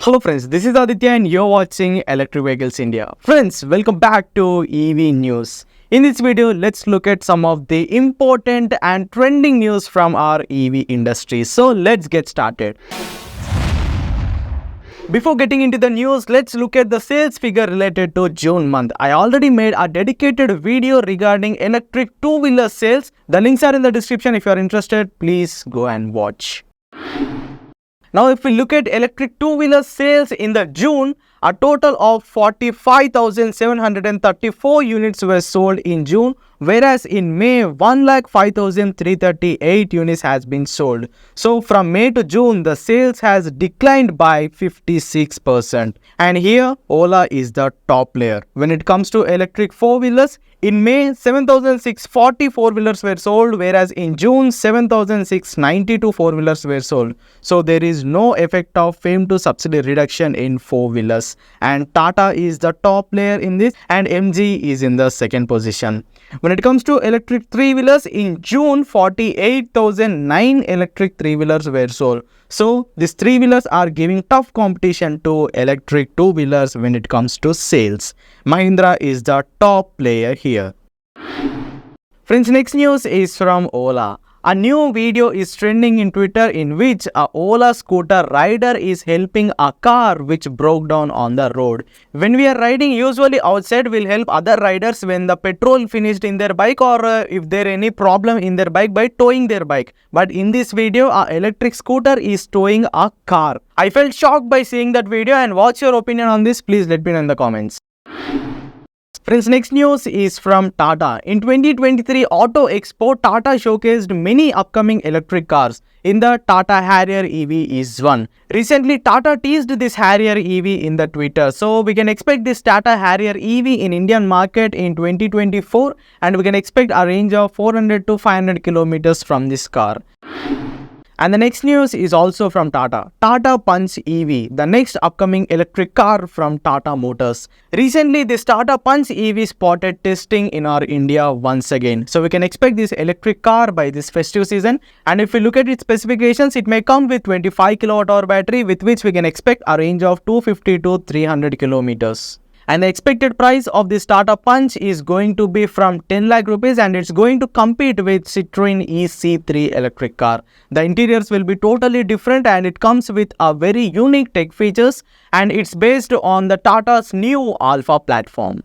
Hello friends, this is Aditya and you're watching Electric Vehicles India. Friends, welcome back to EV News. In this video, let's look at some of the important and trending news from our EV industry. So let's get started. Before getting into the news, let's look at the sales figure related to June month. I already made a dedicated video regarding electric two-wheeler sales. The links are in the description. If you are interested, please go and watch. Now, if we look at electric two-wheeler sales in the June, a total of 45,734 units were sold in June, whereas in May, 1,05,338 units has been sold. So, from May to June, the sales has declined by 56%. And here, Ola is the top player. When it comes to electric four-wheelers, in May, 7,640 four-wheelers were sold, whereas in June, 7,692 four-wheelers were sold. So, there is no effect of FAME to subsidy reduction in four-wheelers. And Tata is the top player in this and MG is in the second position. When it comes to electric three-wheelers, in June, 48,009 electric three-wheelers were sold. So, these three-wheelers are giving tough competition to electric two-wheelers when it comes to sales. Mahindra is the top player here. Friends, next news is from Ola. A new video is trending in Twitter in which a Ola scooter rider is helping a car which broke down on the road. When we are riding, usually outside we'll help other riders when the petrol finished in their bike or if there any problem in their bike by towing their bike. But in this video, a electric scooter is towing a car. I felt shocked by seeing that video, and what's your opinion on this? Please let me know in the comments. Friends, next news is from Tata. In 2023 Auto Expo, Tata showcased many upcoming electric cars. In the Tata Harrier EV is one. Recently, Tata teased this Harrier EV in the Twitter. So, we can expect this Tata Harrier EV in Indian market in 2024 and we can expect a range of 400 to 500 kilometers from this car. And the next news is also from Tata. Tata Punch EV, the next upcoming electric car from Tata Motors. Recently, this Tata Punch EV spotted testing in our India once again. So, we can expect this electric car by this festive season. And if we look at its specifications, it may come with 25 kWh battery with which we can expect a range of 250 to 300 kilometers. And the expected price of this Tata Punch is going to be from 10 lakh rupees and it's going to compete with Citroen EC3 electric car. The interiors will be totally different and it comes with a very unique tech features and it's based on the Tata's new Alpha platform.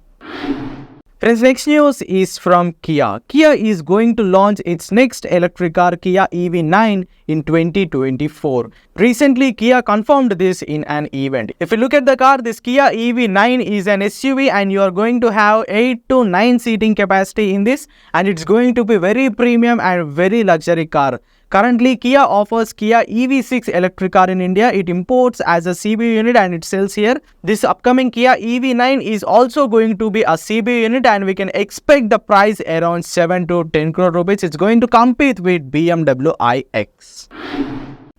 Friends, next news is from Kia. Kia is going to launch its next electric car Kia EV9 in 2024. Recently, Kia confirmed this in an event. If you look at the car, this Kia EV9 is an SUV and you are going to have 8 to 9 seating capacity in this and it's going to be very premium and very luxury car. Currently, Kia offers Kia EV6 electric car in India. It imports as a CBU unit and it sells here. This upcoming Kia EV9 is also going to be a CBU unit and we can expect the price around 7 to 10 crore rupees. It's going to compete with BMW iX.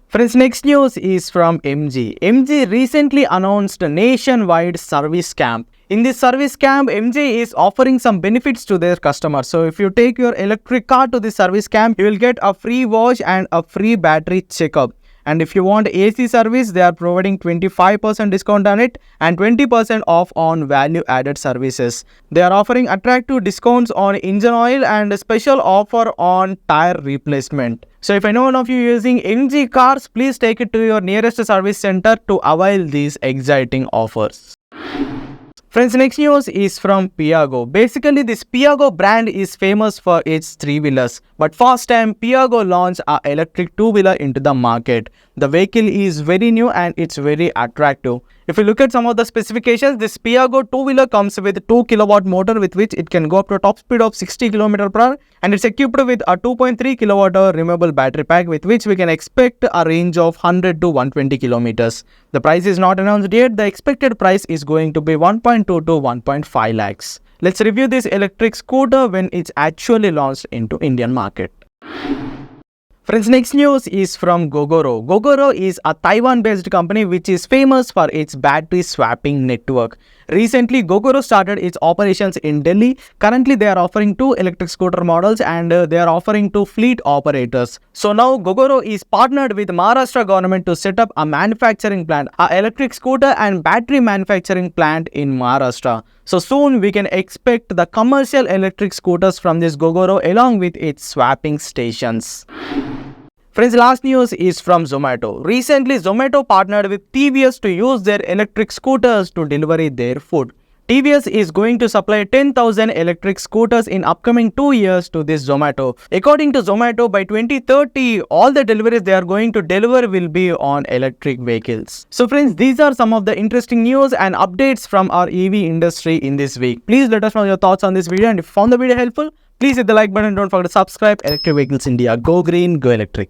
Friends, next news is from MG. MG recently announced a nationwide service camp. In this service camp, MG is offering some benefits to their customers. So, if you take your electric car to this service camp, you will get a free wash and a free battery checkup. And if you want AC service, they are providing 25% discount on it and 20% off on value-added services. They are offering attractive discounts on engine oil and a special offer on tire replacement. So, if anyone of you using MG cars, please take it to your nearest service center to avail these exciting offers. Friends, next news is from Piaggio. Basically, this Piaggio brand is famous for its three-wheelers. But first time, Piaggio launched an electric two-wheeler into the market. The vehicle is very new and it's very attractive. If you look at some of the specifications, this Piaggio two-wheeler comes with a 2 kilowatt motor with which it can go up to a top speed of 60 km per hour and it's equipped with a 2.3 kilowatt hour removable battery pack with which we can expect a range of 100 to 120 kilometers. The price is not announced yet. The expected price is going to be 1.2 to 1.5 lakhs. Let's review this electric scooter when it's actually launched into Indian market. Friends, next news is from Gogoro. Gogoro is a Taiwan-based company which is famous for its battery swapping network. Recently, Gogoro started its operations in Delhi. Currently, they are offering 2 electric scooter models and they are offering to fleet operators. So now Gogoro is partnered with Maharashtra government to set up a manufacturing plant, a electric scooter and battery manufacturing plant in Maharashtra. So soon we can expect the commercial electric scooters from this Gogoro along with its swapping stations. Friends, last news is from Zomato. Recently, Zomato partnered with TVS to use their electric scooters to deliver their food. TVS is going to supply 10,000 electric scooters in upcoming 2 years to this Zomato. According to Zomato, by 2030, all the deliveries they are going to deliver will be on electric vehicles. So friends, these are some of the interesting news and updates from our EV industry in this week. Please let us know your thoughts on this video, and if you found the video helpful, please hit the like button. Don't forget to subscribe. Electric Vehicles India. Go green, go electric.